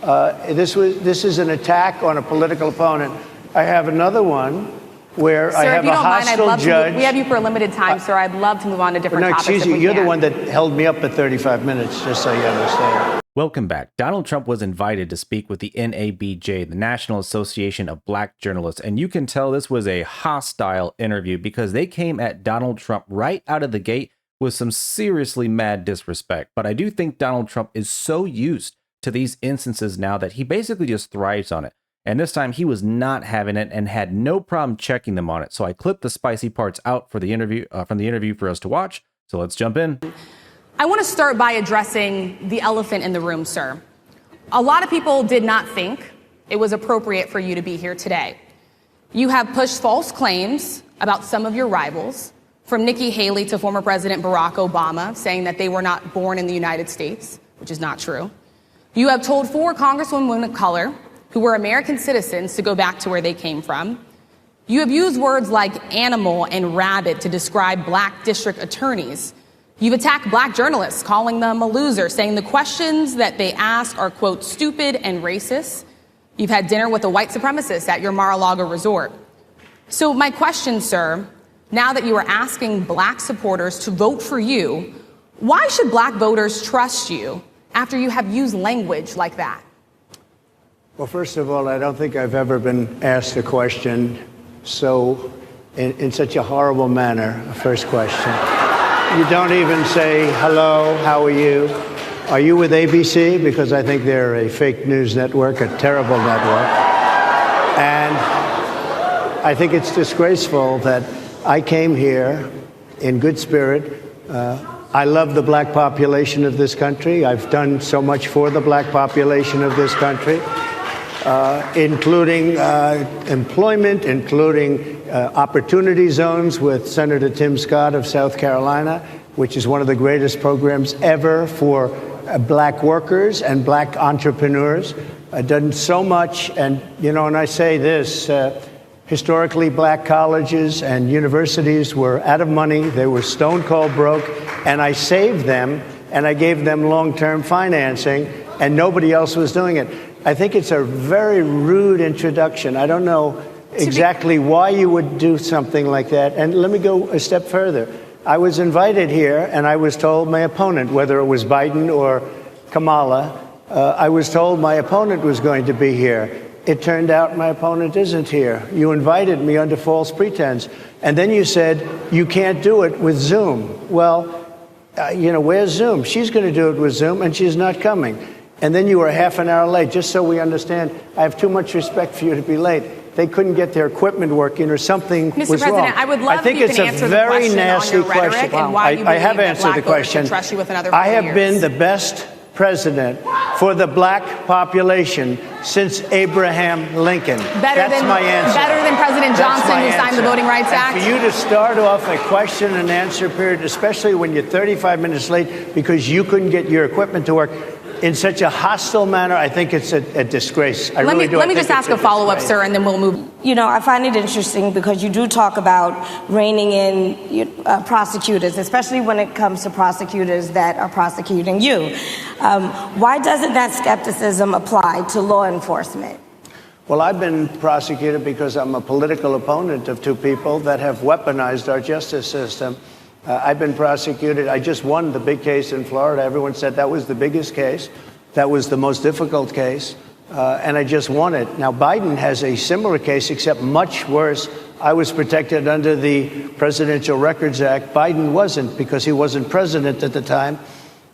This is an attack on a political opponent. I have another one where sir, I have a hostile judge. We have you for a limited time, sir. I'd love to move on to different topics. Excuse you. You're the one that held me up at 35 minutes, just so you understand. Welcome back. Donald Trump was invited to speak with the NABJ, the National Association of Black Journalists, and you can tell this was a hostile interview because they came at Donald Trump right out of the gate with some seriously mad disrespect. But I do think Donald Trump is so used to these instances now that he basically just thrives on it. And this time he was not having it and had no problem checking them on it. So I clipped the spicy parts out for the interview from the interview for us to watch. So let's jump in. I want to start by addressing the elephant in the room, sir. A lot of people did not think it was appropriate for you to be here today. You have pushed false claims about some of your rivals, from Nikki Haley to former President Barack Obama, saying that they were not born in the United States, which is not true. You have told 4 congresswomen of color who were American citizens to go back to where they came from. You have used words like animal and rabid to describe black district attorneys. You've attacked black journalists, calling them a loser, saying the questions that they ask are, quote, stupid and racist. You've had dinner with a white supremacist at your Mar-a-Lago resort. So my question, sir, now that you are asking black supporters to vote for you, why should black voters trust you after you have used language like that? Well, first of all, I don't think I've ever been asked a question in such a horrible manner, a first question. You don't even say, hello, how are you? Are you with ABC? Because I think they're a fake news network, a terrible network. And I think it's disgraceful that I came here in good spirit. I love the black population of this country. I've done so much for the black population of this country, including employment, including opportunity zones with Senator Tim Scott of South Carolina, which is one of the greatest programs ever for black workers and black entrepreneurs. I've done so much, and and I say this, historically black colleges and universities were out of money, they were stone cold broke, and I saved them, and I gave them long-term financing, and nobody else was doing it. I think it's a very rude introduction. I don't know exactly why you would do something like that. And let me go a step further. I was invited here, and I was told my opponent, whether it was Biden or Kamala, I was told my opponent was going to be here. It turned out my opponent isn't here. You invited me under false pretense. And then you said, you can't do it with Zoom. Well, where's Zoom? She's going to do it with Zoom, and she's not coming. And then you were half an hour late. Just so we understand, I have too much respect for you to be late. They couldn't get their equipment working or something was wrong. Mr. President, I would love if you can answer the question on your rhetoric and why you believe that black voters should trust you with another 4 years. I have been the best president for the black population since Abraham Lincoln. That's my answer. Better than President Johnson, who signed the Voting Rights Act? For you to start off a question and answer period, especially when you're 35 minutes late because you couldn't get your equipment to work, in such a hostile manner, I think it's a disgrace. Let me just ask a follow-up, sir, and then we'll move. I find it interesting because you do talk about reining in prosecutors, especially when it comes to prosecutors that are prosecuting you. Why doesn't that skepticism apply to law enforcement? Well, I've been prosecuted because I'm a political opponent of 2 people that have weaponized our justice system. I've been prosecuted. I just won the big case in Florida. Everyone said that was the biggest case. That was the most difficult case. And I just won it. Now, Biden has a similar case, except much worse. I was protected under the Presidential Records Act. Biden wasn't, because he wasn't president at the time.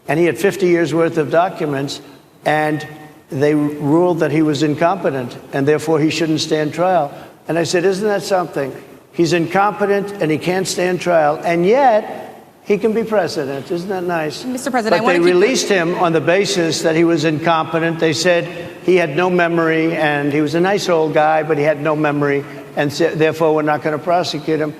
And he had 50 years worth of documents. And they ruled that he was incompetent, and therefore he shouldn't stand trial. And I said, isn't that something? He's incompetent and he can't stand trial, and yet he can be president. Isn't that nice? Mr. President, but they released him on the basis that he was incompetent. They said he had no memory, and he was a nice old guy, but he had no memory, and therefore we're not going to prosecute him.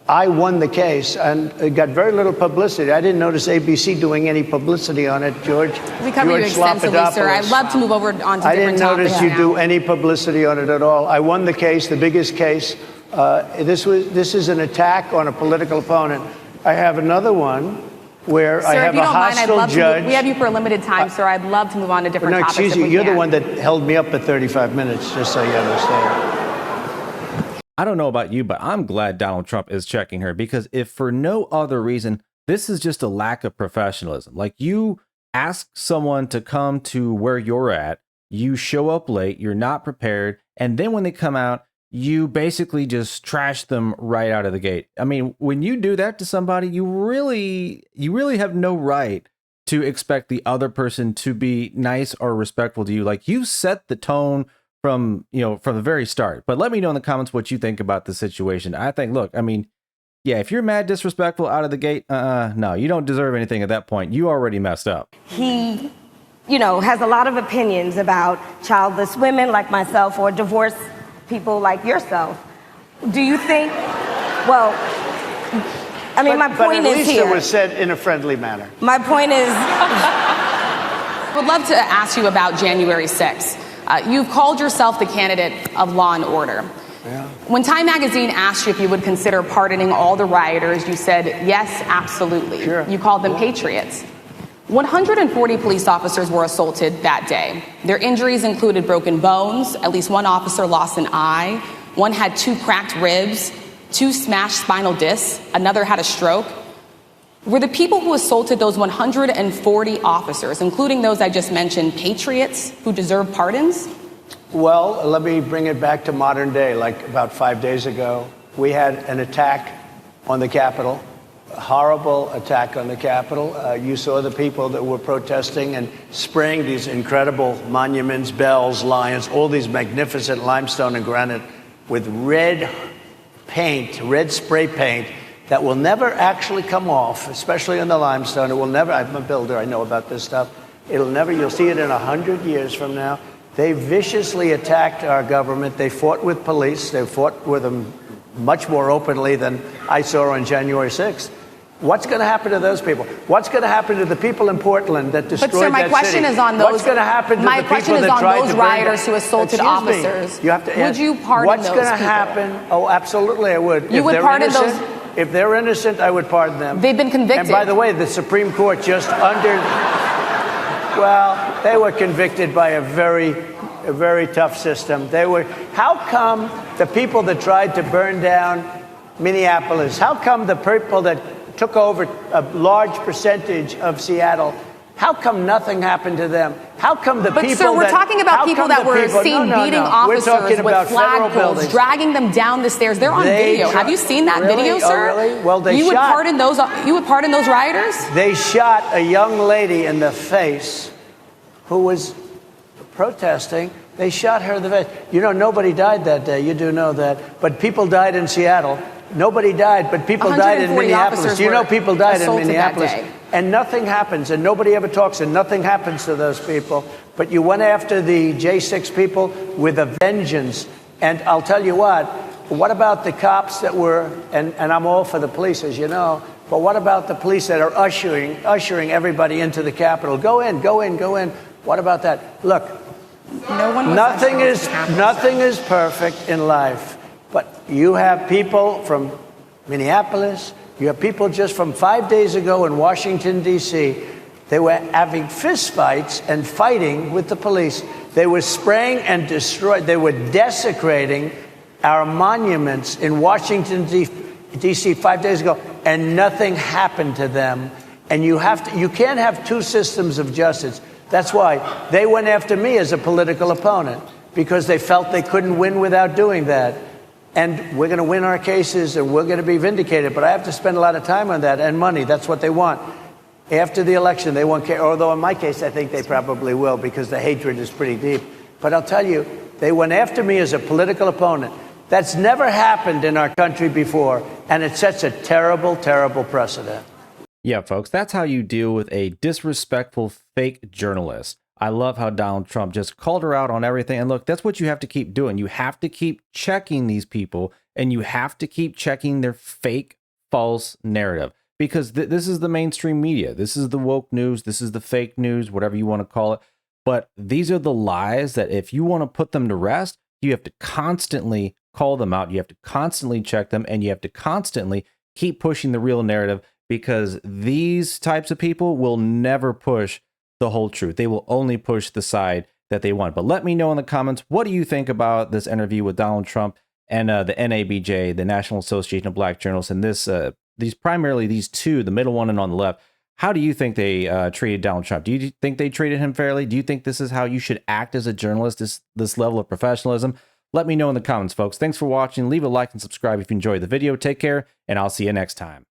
I won the case, and it got very little publicity. I didn't notice ABC doing any publicity on it, George. We covered you extensively, sir. I'd love to move over on to different topics. I didn't notice you do any publicity on it at all. I won the case, the biggest case. This is an attack on a political opponent. I have another one where Sir, I if have you a don't mind, I'd hostile love judge. to. We have you for a limited time, sir. I'd love to move on to different No, topics. excuse if you. we You're the can. one that held me up for 35 minutes, just so you understand. I don't know about you, but I'm glad Donald Trump is checking her, because if for no other reason, this is just a lack of professionalism. Like, you ask someone to come to where you're at, you show up late, you're not prepared, and then when they come out, you basically just trash them right out of the gate. I mean, when you do that to somebody, you really have no right to expect the other person to be nice or respectful to you. Like, you set the tone from the very start. But let me know in the comments what you think about the situation. I think, look, I mean, yeah, if you're mad disrespectful out of the gate, no, you don't deserve anything at that point. You already messed up. He, has a lot of opinions about childless women like myself or divorced people like yourself. Do you think, well, I mean, my point but at is least here. it was said in a friendly manner. My point is, I would love to ask you about January 6th. You've called yourself the candidate of law and order. Yeah. When Time Magazine asked you if you would consider pardoning all the rioters, you said, yes, absolutely. Sure. You called them patriots. 140 police officers were assaulted that day. Their injuries included broken bones, at least one officer lost an eye, one had 2 cracked ribs, 2 smashed spinal discs, another had a stroke. Were the people who assaulted those 140 officers, including those I just mentioned, patriots who deserve pardons? Well, let me bring it back to modern day. Like about 5 days ago, we had an attack on the Capitol, a horrible attack on the Capitol. You saw the people that were protesting and spraying these incredible monuments, bells, lions, all these magnificent limestone and granite with red paint, red spray paint, that will never actually come off, especially in the limestone. It will never, I'm a builder, I know about this stuff. It'll never, you'll see it in 100 years from now. They viciously attacked our government. They fought with police. They fought with them much more openly than I saw on January 6th. What's going to happen to those people? What's going to happen to the people in Portland that destroyed that city? But sir, my question is on those. What's going to happen to the people that tried to burn rioters down? who assaulted Excuse me. officers. You have to would you pardon what's those going to people? happen? Oh, absolutely, I would. You If would they're pardon innocent, those? If they're innocent, I would pardon them. They've been convicted. And by the way, the Supreme Court just well, they were convicted by a very tough system. How come the people that tried to burn down Minneapolis, how come the people that took over a large percentage of Seattle, how come nothing happened to them? How come the people sir, we're talking about people that were seen beating officers with flagpoles, dragging them down the stairs. They're on video. Have you seen that video, sir? Oh, really? Well, you would pardon those rioters? They shot a young lady in the face who was protesting. They shot her in the face. Nobody died that day. You do know that. But people died in Seattle. Nobody died, but people died in Minneapolis. People died in Minneapolis. And nothing happens, and nobody ever talks, and nothing happens to those people. But you went after the J6 people with a vengeance. And I'll tell you what about the cops that were, and I'm all for the police, as you know, but what about the police that are ushering everybody into the Capitol? Go in, go in, go in. What about that? Look, nothing is perfect in life. But you have people from Minneapolis, you have people just from 5 days ago in Washington, D.C. They were having fistfights and fighting with the police. They were spraying and destroying, they were desecrating our monuments in Washington, D.C. 5 days ago, and nothing happened to them. And you can't have two systems of justice. That's why they went after me as a political opponent, because they felt they couldn't win without doing that. And we're going to win our cases, and we're going to be vindicated. But I have to spend a lot of time on that, and money. That's what they want. After the election, they won't care. Although in my case, I think they probably will, because the hatred is pretty deep. But I'll tell you, they went after me as a political opponent. That's never happened in our country before, and it sets a terrible, terrible precedent. Yeah, folks, that's how you deal with a disrespectful fake journalist. I love how Donald Trump just called her out on everything. And look, that's what you have to keep doing. You have to keep checking these people, and you have to keep checking their fake, false narrative, because this is the mainstream media. This is the woke news. This is the fake news, whatever you want to call it. But these are the lies that if you want to put them to rest, you have to constantly call them out. You have to constantly check them, and you have to constantly keep pushing the real narrative, because these types of people will never push the whole truth. They will only push the side that they want. But let me know in the comments, what do you think about this interview with Donald Trump and the NABJ, the National Association of Black Journalists, and these primarily these two, the middle one and on the left. How do you think they treated Donald Trump? Do you think they treated him fairly? Do you think this is how you should act as a journalist, this level of professionalism? Let me know in the comments, folks. Thanks for watching. Leave a like and subscribe if you enjoyed the video. Take care, and I'll see you next time.